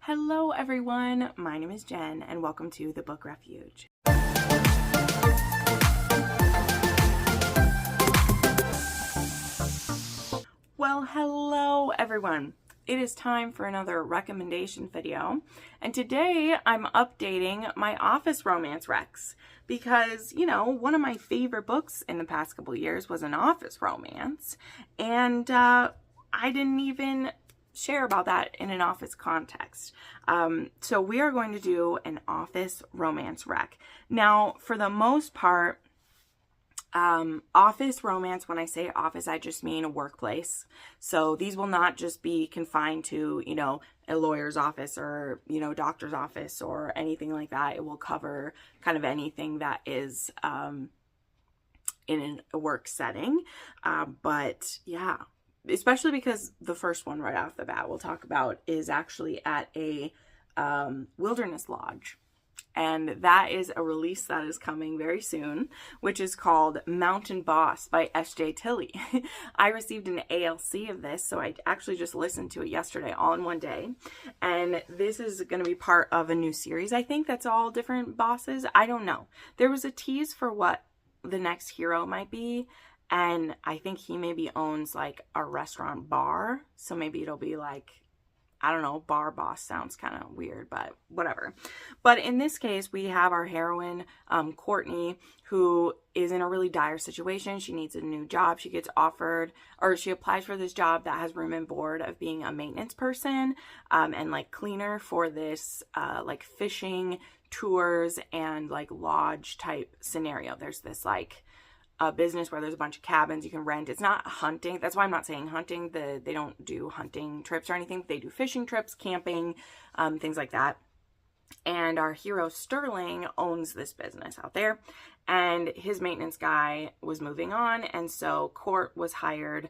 Hello everyone, my name is Jen and welcome to the Book Refuge. Well, hello everyone. It is time for another recommendation video, and today I'm updating my office romance recs because, you know, one of my favorite books in the past couple years was an office romance, and I didn't even share about that in an office context. So we are going to do an office romance rec. Now, for the most part, office romance, when I say office, I just mean a workplace. So these will not just be confined to, you know, a lawyer's office or, you know, doctor's office or anything like that. It will cover kind of anything that is in a work setting. But yeah, especially because the first one right off the bat we'll talk about is actually at a wilderness lodge. And that is a release that is coming very soon, which is called Mountain Boss by S.J. Tilley. I received an ALC of this, so I actually just listened to it yesterday all in one day. And this is going to be part of a new series, I think, that's all different bosses. I don't know. There was a tease for what the next hero might be, and I think he maybe owns like a restaurant bar, so maybe it'll be like, I don't know, bar boss sounds kind of weird, but whatever. But in this case, we have our heroine, Courtney, who is in a really dire situation. She needs a new job. She gets offered, or she applies for this job that has room and board of being a maintenance person and like cleaner for this like fishing tours and like lodge type scenario. There's this like a business where there's a bunch of cabins you can rent. It's not hunting. That's why I'm not saying hunting. They don't do hunting trips or anything. They do fishing trips, camping, things like that. And our hero Sterling owns this business out there, and his maintenance guy was moving on, and so Court was hired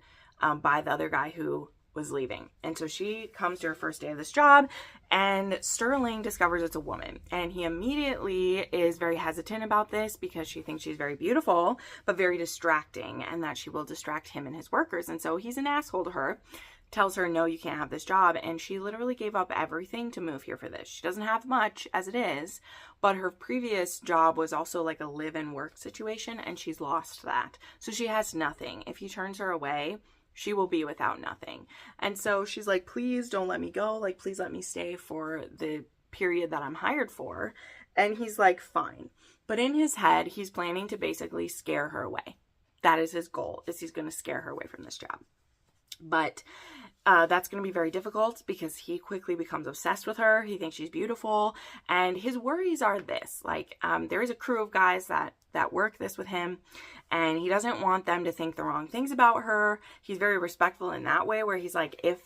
by the other guy who was leaving. And so she comes to her first day of this job, and Sterling discovers it's a woman, and he immediately is very hesitant about this because she thinks she's very beautiful but very distracting, and that she will distract him and his workers. And so he's an asshole to her, tells her, no, you can't have this job. And she literally gave up everything to move here for this. She doesn't have much as it is, but her previous job was also like a live-in work situation, and she's lost that. So she has nothing. If he turns her away, she will be without nothing. And so she's like, please don't let me go. Like, please let me stay for the period that I'm hired for. And he's like, fine. But in his head, he's planning to basically scare her away. That is his goal, is he's going to scare her away from this job. But that's going to be very difficult because he quickly becomes obsessed with her. He thinks she's beautiful. And his worries are this, like, there is a crew of guys that work this with him, and he doesn't want them to think the wrong things about her. He's very respectful in that way, where he's like, if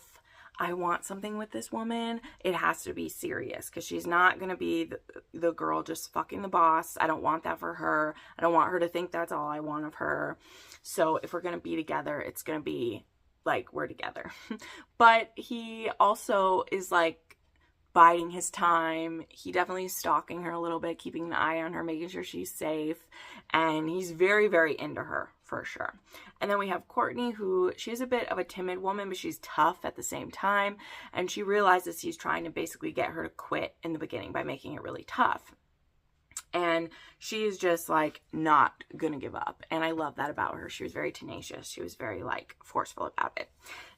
I want something with this woman, it has to be serious, because she's not going to be the girl just fucking the boss. I don't want that for her. I don't want her to think that's all I want of her. So if we're going to be together, it's going to be like we're together. But he also is like biding his time. He definitely is stalking her a little bit, keeping an eye on her, making sure she's safe. And he's very, very into her for sure. And then we have Courtney, who she's a bit of a timid woman, but she's tough at the same time. And she realizes he's trying to basically get her to quit in the beginning by making it really tough. And she's just like not gonna give up. And I love that about her. She was very tenacious. She was very like forceful about it.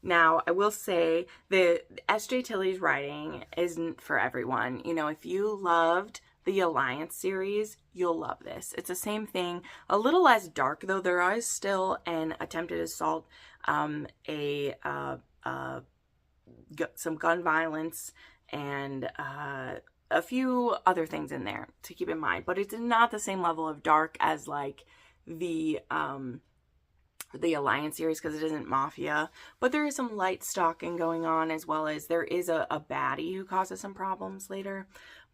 Now, I will say that S.J. Tilley's writing isn't for everyone. You know, if you loved the Alliance series, you'll love this. It's the same thing, a little less dark though. There is still an attempted assault, some gun violence, and a few other things in there to keep in mind, but it's not the same level of dark as like the Alliance series, because it isn't mafia, but there is some light stalking going on, as well as there is a baddie who causes some problems later.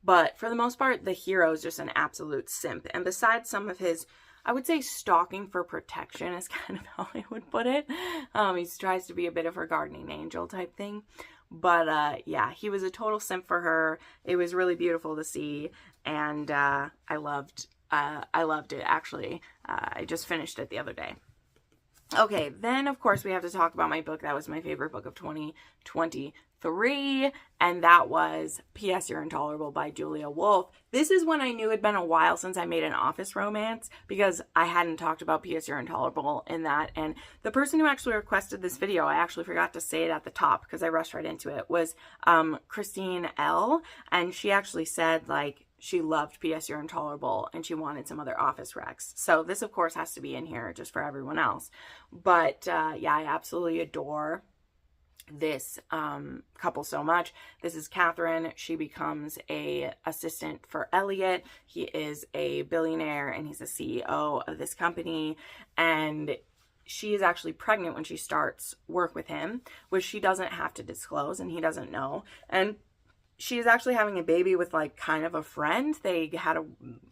But for the most part, the hero is just an absolute simp. And besides some of his, I would say, stalking for protection is kind of how I would put it. He tries to be a bit of her guardian angel type thing. But yeah, he was a total simp for her. It was really beautiful to see, and I loved it actually. I just finished it the other day. Okay, then of course we have to talk about my book that was my favorite book of 2023. 3, and that was P.S. You're Intolerable by Julia Wolf. This is when I knew it'd been a while since I made an office romance, because I hadn't talked about P.S. You're Intolerable in that. And the person who actually requested this video, I actually forgot to say it at the top because I rushed right into it, was Christine L. And she actually said, like, she loved P.S. You're Intolerable and she wanted some other office recs. So this, of course, has to be in here just for everyone else. But yeah, I absolutely adore this couple so much. This is Catherine. She becomes a assistant for Elliot. He is a billionaire and he's the CEO of this company, and she is actually pregnant when she starts work with him, which she doesn't have to disclose and he doesn't know. And she is actually having a baby with like kind of a friend. They had a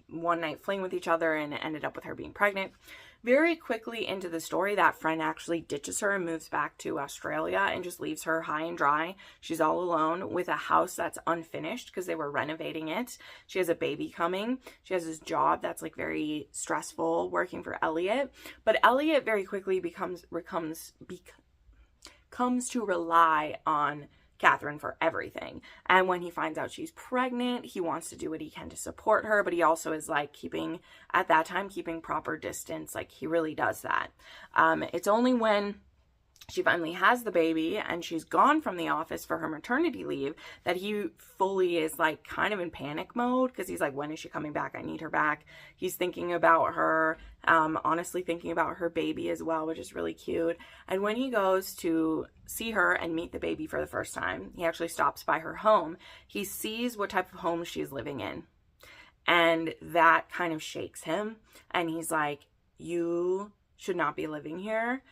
one night fling with each other and it ended up with her being pregnant. Very quickly into the story, that friend actually ditches her and moves back to Australia and just leaves her high and dry. She's all alone with a house that's unfinished because they were renovating it. She has a baby coming. She has this job that's like very stressful working for Elliot. But Elliot very quickly comes to rely on Catherine for everything. And when he finds out she's pregnant, he wants to do what he can to support her, but he also is like keeping proper distance. Like, he really does that. It's only when she finally has the baby and she's gone from the office for her maternity leave that he fully is like kind of in panic mode, because he's like, when is she coming back? I need her back. He's thinking about her, honestly thinking about her baby as well, which is really cute. And when he goes to see her and meet the baby for the first time, he actually stops by her home. He sees what type of home she's living in, and that kind of shakes him. And he's like, you should not be living here.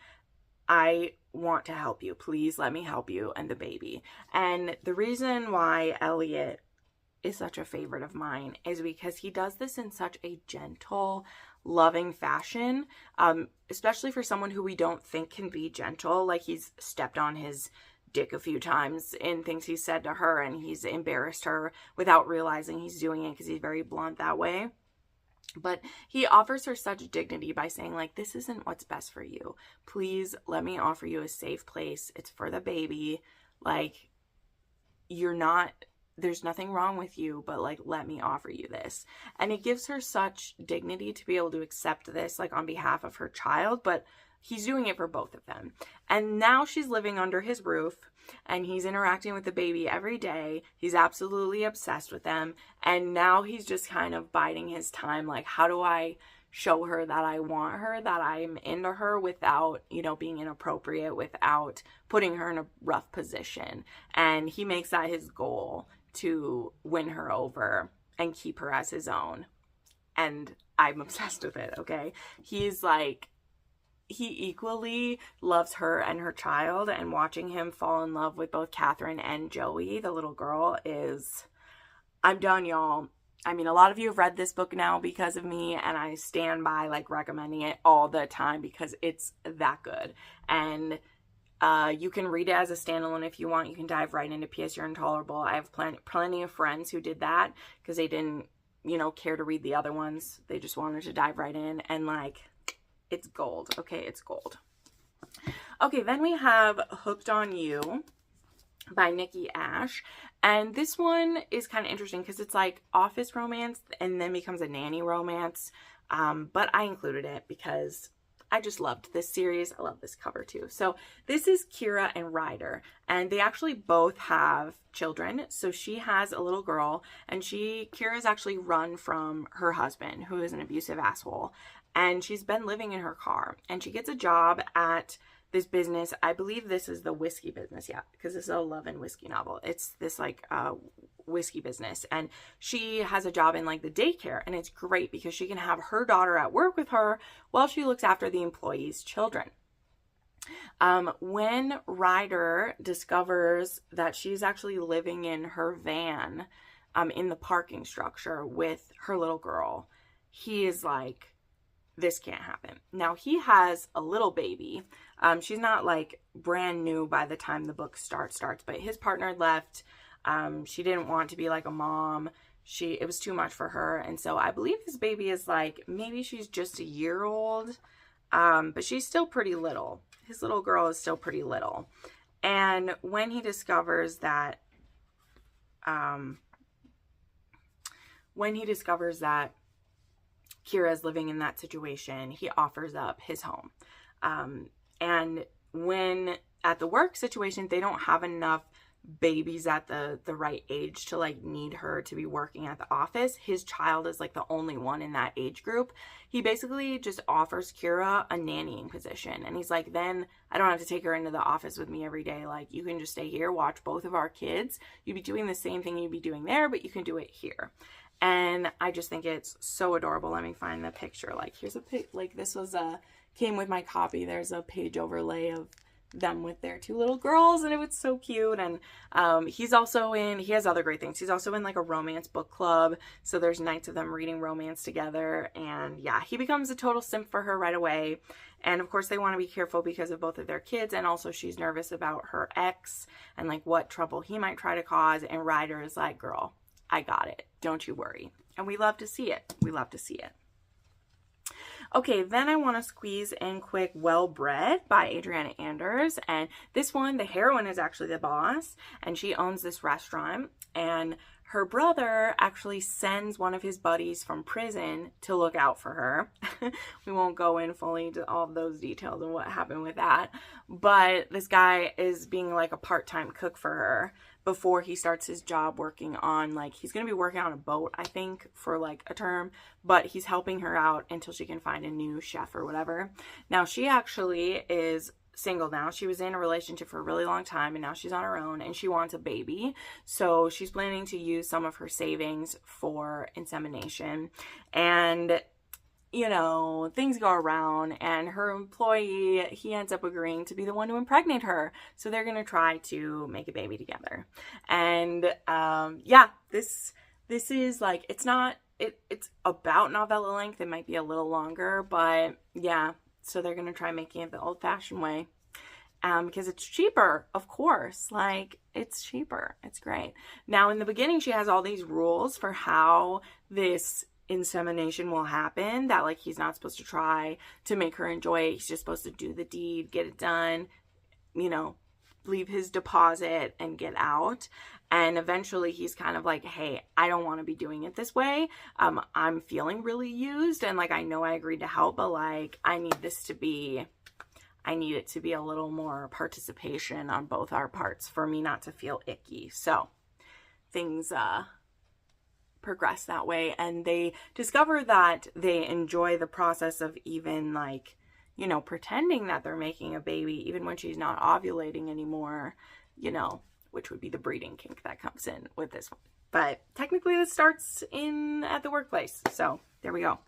I want to help you. Please let me help you and the baby. And the reason why Elliot is such a favorite of mine is because he does this in such a gentle, loving fashion, especially for someone who we don't think can be gentle. Like, he's stepped on his dick a few times in things he said to her, and he's embarrassed her without realizing he's doing it because he's very blunt that way. But he offers her such dignity by saying, like, this isn't what's best for you. Please let me offer you a safe place. It's for the baby. Like, there's nothing wrong with you, but like, let me offer you this. And it gives her such dignity to be able to accept this, like, on behalf of her child, but he's doing it for both of them. And now she's living under his roof and he's interacting with the baby every day. He's absolutely obsessed with them. And now he's just kind of biding his time. Like, how do I show her that I want her, that I'm into her without, being inappropriate, without putting her in a rough position? And he makes that his goal, to win her over and keep her as his own. And I'm obsessed with it, okay? He's like, he equally loves her and her child, and watching him fall in love with both Catherine and Joey, the little girl, I'm done, y'all. I mean, a lot of you have read this book now because of me, and I stand by, like, recommending it all the time because it's that good. And you can read it as a standalone if you want. You can dive right into P.S. You're Intolerable. I have plenty of friends who did that because they didn't, care to read the other ones. They just wanted to dive right in, and, like, it's gold. Okay, it's gold. Okay, then we have Hooked on You by Nikki Ash. And this one is kind of interesting because it's like office romance and then becomes a nanny romance. But I included it because I just loved this series. I love this cover too. So this is Kira and Ryder, and they actually both have children. So she has a little girl, and Kira's actually run from her husband, who is an abusive asshole. And she's been living in her car, and she gets a job at this business. I believe this is the whiskey business. Yeah, because this is a love and whiskey novel. It's this like whiskey business, and she has a job in like the daycare, and it's great because she can have her daughter at work with her while she looks after the employees' children. When Ryder discovers that she's actually living in her van in the parking structure with her little girl, he is like, this can't happen. Now, he has a little baby. She's not like brand new by the time the book starts, but his partner left. She didn't want to be like a mom. It was too much for her. And so I believe his baby is like, maybe she's just a year old, but she's still pretty little. His little girl is still pretty little. And when he discovers that Kira is living in that situation, he offers up his home. And when at the work situation, they don't have enough babies at the right age to like need her to be working at the office. His child is like the only one in that age group. He basically just offers Kira a nannying position, and he's like, then I don't have to take her into the office with me every day. Like, you can just stay here, watch both of our kids. You'd be doing the same thing you'd be doing there, but you can do it here. And I just think it's so adorable. Let me find the picture. Like, here's a pic. Like, this was came with my copy. There's a page overlay of them with their 2 little girls, and it was so cute. And he has other great things. He's also in like a romance book club, so there's nights of them reading romance together. And yeah, he becomes a total simp for her right away. And of course they want to be careful because of both of their kids, and also she's nervous about her ex and like what trouble he might try to cause. And Ryder is like, girl, I got it, don't you worry. And we love to see it. Okay, then I want to squeeze in quick Well Bred by Adriana Anders. And this one, the heroine is actually the boss, and she owns this restaurant. And her brother actually sends one of his buddies from prison to look out for her. We won't go in fully to all those details and what happened with that. But this guy is being like a part-time cook for her before he starts his job working on, like, he's going to be working on a boat, I think, for like a term, but he's helping her out until she can find a new chef or whatever. Now, she actually is single now. She was in a relationship for a really long time, and now she's on her own, and she wants a baby. So she's planning to use some of her savings for insemination. And you know, things go around, and her employee, he ends up agreeing to be the one to impregnate her. So they're going to try to make a baby together. And yeah, this is like, it's about novella length. It might be a little longer, but yeah, so they're going to try making it the old-fashioned way. Because it's cheaper, of course. Like, it's cheaper. It's great. Now, in the beginning, she has all these rules for how this insemination will happen, that like he's not supposed to try to make her enjoy it. He's just supposed to do the deed, get it done, you know, leave his deposit and get out. And eventually he's kind of like, hey, I don't want to be doing it this way. I'm feeling really used, and like, I know I agreed to help, but like, I need it to be a little more participation on both our parts for me not to feel icky. So things progress that way, and they discover that they enjoy the process of even like, you know, pretending that they're making a baby even when she's not ovulating anymore, you know, which would be the breeding kink that comes in with this one. But technically this starts at the workplace, so there we go.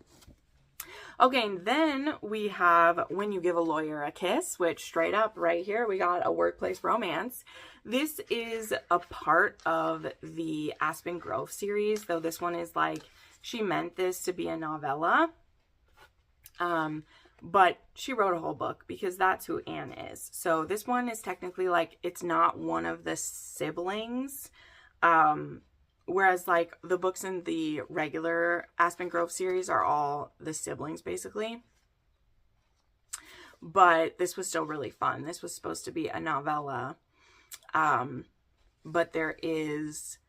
Okay, and then we have When You Give a Lawyer a Kiss, which straight up right here, we got a workplace romance. This is a part of the Aspen Grove series, though this one is like, she meant this to be a novella. But she wrote a whole book because that's who Anne is. So this one is technically like, it's not one of the siblings. Whereas like the books in the regular Aspen Grove series are all the siblings basically. But this was still really fun. This was supposed to be a novella. But there is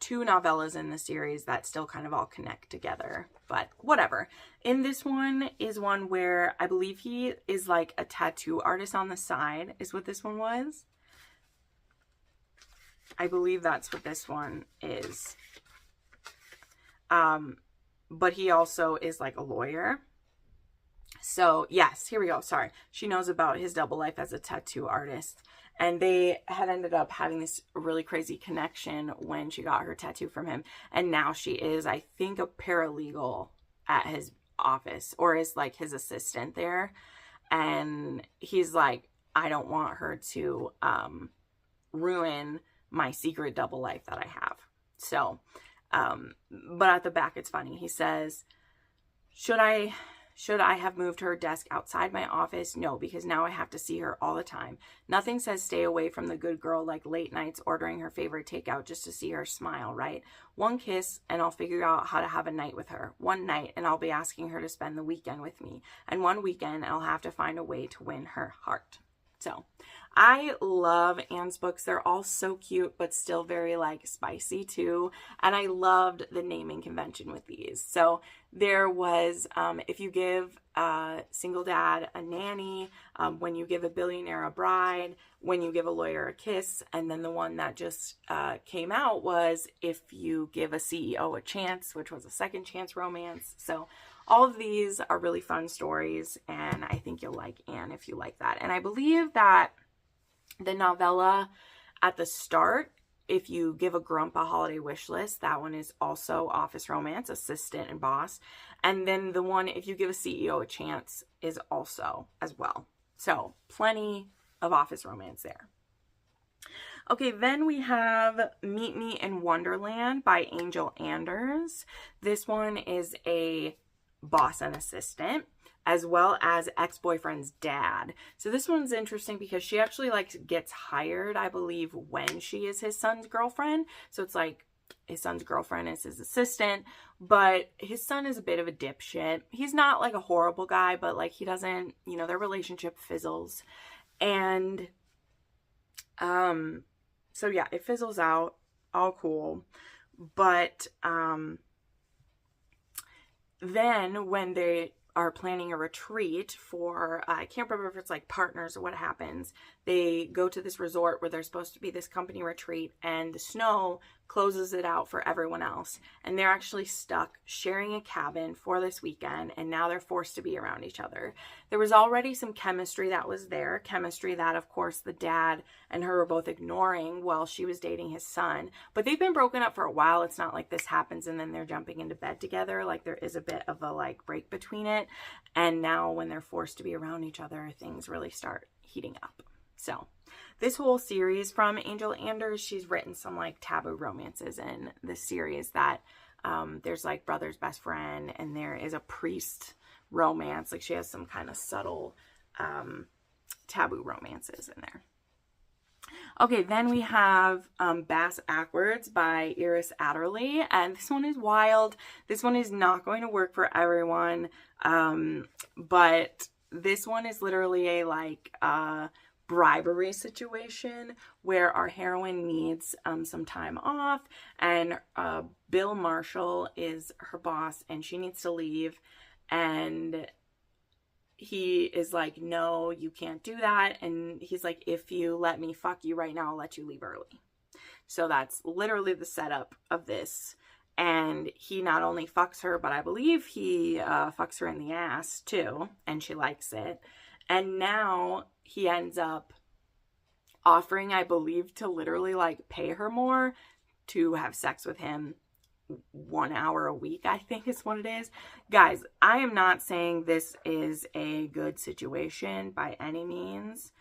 2 novellas in the series that still kind of all connect together. But whatever. In this one is one where I believe he is like a tattoo artist on the side, is what this one was. I believe that's what this one is. But he also is like a lawyer. So yes, here we go. Sorry. She knows about his double life as a tattoo artist. And they had ended up having this really crazy connection when she got her tattoo from him. And now she is, I think, a paralegal at his office, or is like his assistant there. And he's like, I don't want her to ruin my secret double life that I have. So, but at the back, it's funny. He says, should I have moved her desk outside my office? No, because now I have to see her all the time. Nothing says stay away from the good girl like late nights ordering her favorite takeout just to see her smile, right? One kiss and I'll figure out how to have a night with her. One night and I'll be asking her to spend the weekend with me. And one weekend I'll have to find a way to win her heart. So, I love Anne's books. They're all so cute, but still very like spicy too. And I loved the naming convention with these. So there was, if you give a single dad a nanny, when you give a billionaire a bride, when you give a lawyer a kiss, and then the one that just came out was if you give a CEO a chance, which was a second chance romance. So all of these are really fun stories, and I think you'll like Anne if you like that. And I believe that the novella at the start, if you give a grump a holiday wish list, that one is also office romance, assistant and boss. And then the one, if you give a CEO a chance, is also as well. So plenty of office romance there. Okay, then we have Meet Me in Wonderland by Angel Anders. This one is a boss and assistant, as well as ex-boyfriend's dad. So this one's interesting because she actually like gets hired, I believe, when she is his son's girlfriend. So it's like his son's girlfriend is his assistant, but his son is a bit of a dipshit. He's not like a horrible guy, but like he doesn't, you know, their relationship fizzles. And so yeah, it fizzles out, all cool. But then when they are planning a retreat for, I can't remember if it's like partners or what happens, they go to this resort where there's supposed to be this company retreat, and the snow closes it out for everyone else. And they're actually stuck sharing a cabin for this weekend, and now they're forced to be around each other. There was already some chemistry that was there, chemistry that, of course, the dad and her were both ignoring while she was dating his son. But they've been broken up for a while. It's not like this happens and then they're jumping into bed together. Like there is a bit of a like break between it. And now when they're forced to be around each other, things really start heating up. So this whole series from Angel Anders, she's written some like taboo romances in this series that there's like brother's best friend, and there is a priest romance. Like she has some kind of subtle taboo romances in there. Okay, then we have Bass Backwards by Iris Adderley, and this one is wild. This one is not going to work for everyone, but this one is literally a like bribery situation where our heroine needs some time off, and Bill Marshall is her boss and she needs to leave, and he is like, no, you can't do that. And he's like, if you let me fuck you right now, I'll let you leave early. So that's literally the setup of this. And he not only fucks her, but I believe he fucks her in the ass too, and she likes it. And now he ends up offering, I believe, to literally like pay her more to have sex with him 1 hour a week, I think is what it is. Guys, I am not saying this is a good situation by any means,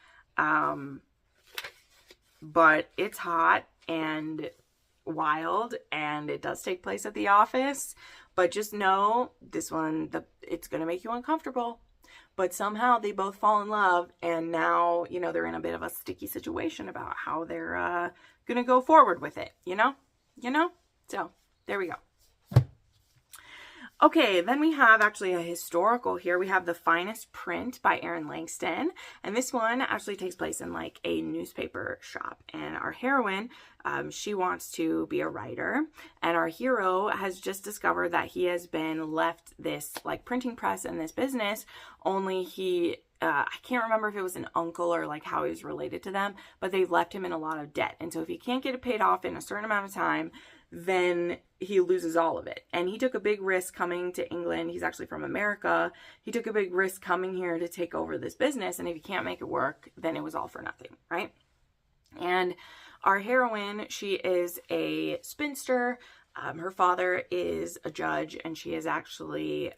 but it's hot and wild, and it does take place at the office. But just know this one, it's going to make you uncomfortable. But somehow they both fall in love, and now, you know, they're in a bit of a sticky situation about how they're going to go forward with it, you know? So there we go. Okay, then we have actually a historical here. We have The Finest Print by Aaron Langston. And this one actually takes place in like a newspaper shop. And our heroine, she wants to be a writer. And our hero has just discovered that he has been left this like printing press and this business, only he I can't remember if it was an uncle or like how he was related to them, but they've left him in a lot of debt. And so if he can't get it paid off in a certain amount of time, then he loses all of it. And he took a big risk coming to England. He's actually from America. He took a big risk coming here to take over this business. And if he can't make it work, then it was all for nothing, right? And our heroine, she is a spinster. Her father is a judge, and she is actually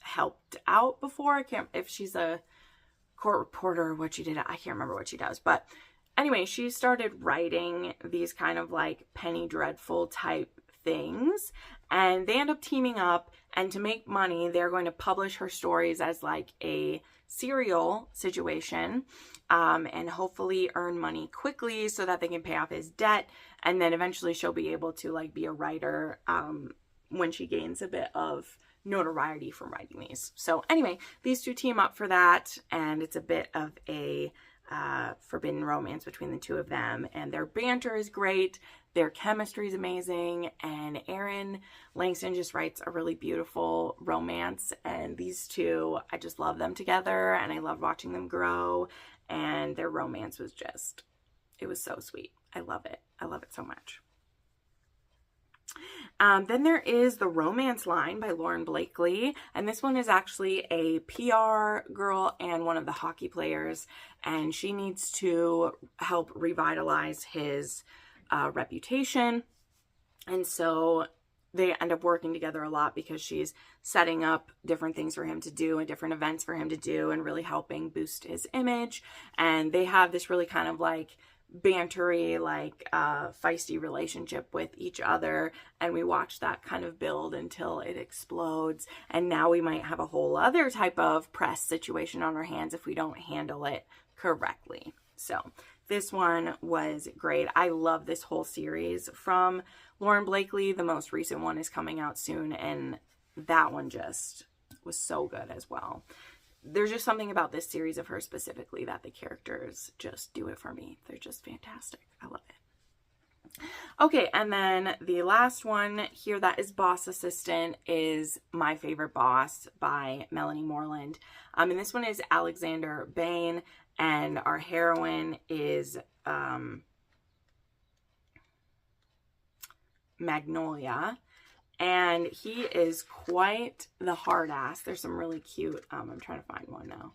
helped out before. I can't, if she's a court reporter or what she did, I can't remember what she does. But anyway, she started writing these kind of like Penny Dreadful type things, and they end up teaming up, and to make money, they're going to publish her stories as like a serial situation, and hopefully earn money quickly so that they can pay off his debt. And then eventually she'll be able to like be a writer when she gains a bit of notoriety from writing these. So anyway, these two team up for that, and it's a bit of a forbidden romance between the two of them, and their banter is great, their chemistry is amazing, and Aaron Langston just writes a really beautiful romance, and these two, I just love them together, and I love watching them grow, and their romance was just, it was so sweet. I love it. I love it so much. Then there is The Romance Line by Lauren Blakely, and this one is actually a PR girl and one of the hockey players, and she needs to help revitalize his reputation, and so they end up working together a lot because she's setting up different things for him to do and different events for him to do and really helping boost his image, and they have this really kind of like bantery, like feisty relationship with each other, and we watch that kind of build until it explodes, and now we might have a whole other type of press situation on our hands if we don't handle it correctly. So this one was great. I love this whole series from Lauren Blakely. The most recent one is coming out soon, and that one just was so good as well. There's just something about this series of her specifically that the characters just do it for me. They're just fantastic. I love it. Okay, and then the last one here that is Boss Assistant is My Favorite Boss by Melanie Moreland. And this one is Alexander Bain, and our heroine is Magnolia. And he is quite the hard ass. There's some really cute, I'm trying to find one now.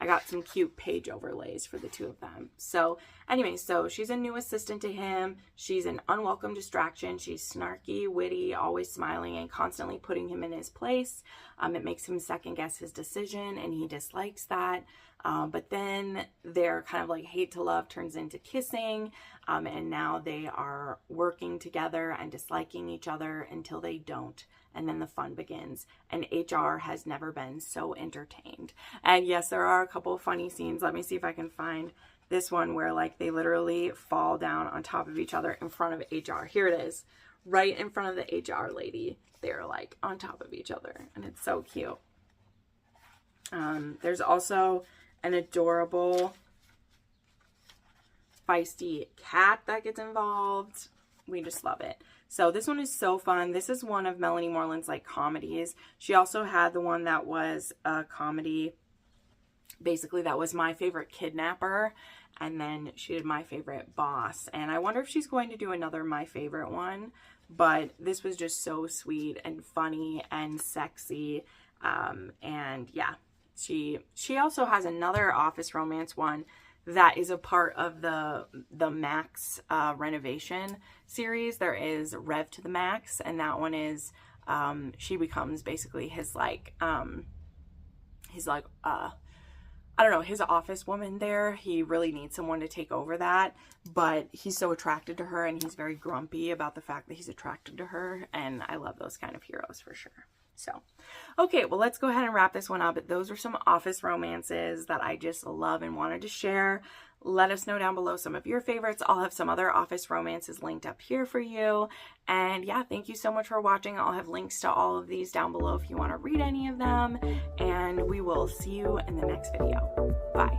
I got some cute page overlays for the two of them. So anyway, so she's a new assistant to him. She's an unwelcome distraction. She's snarky, witty, always smiling, and constantly putting him in his place. It makes him second guess his decision, and he dislikes that. But then their kind of like hate to love turns into kissing, and now they are working together and disliking each other until they don't, and then the fun begins, and HR has never been so entertained. And yes, there are a couple of funny scenes. Let me see if I can find this one where like they literally fall down on top of each other in front of HR. Here it is, right in front of the HR lady. They're like on top of each other, and it's so cute. There's also an adorable feisty cat that gets involved. We just love it. So this one is so fun. This is one of Melanie Moreland's like comedies. She also had the one that was a comedy, basically that was My Favorite Kidnapper, and then she did My Favorite Boss, and I wonder if she's going to do another My Favorite one, but this was just so sweet and funny and sexy, and yeah. She also has another office romance one that is a part of the Max renovation series. There is Rev to the Max, and that one is she becomes basically his like I don't know, his office woman there. He really needs someone to take over that, but he's so attracted to her, and he's very grumpy about the fact that he's attracted to her, and I love those kind of heroes for sure. So, okay, well, let's go ahead and wrap this one up. Those are some office romances that I just love and wanted to share. Let us know down below some of your favorites. I'll have some other office romances linked up here for you. And yeah, thank you so much for watching. I'll have links to all of these down below if you want to read any of them. And we will see you in the next video. Bye.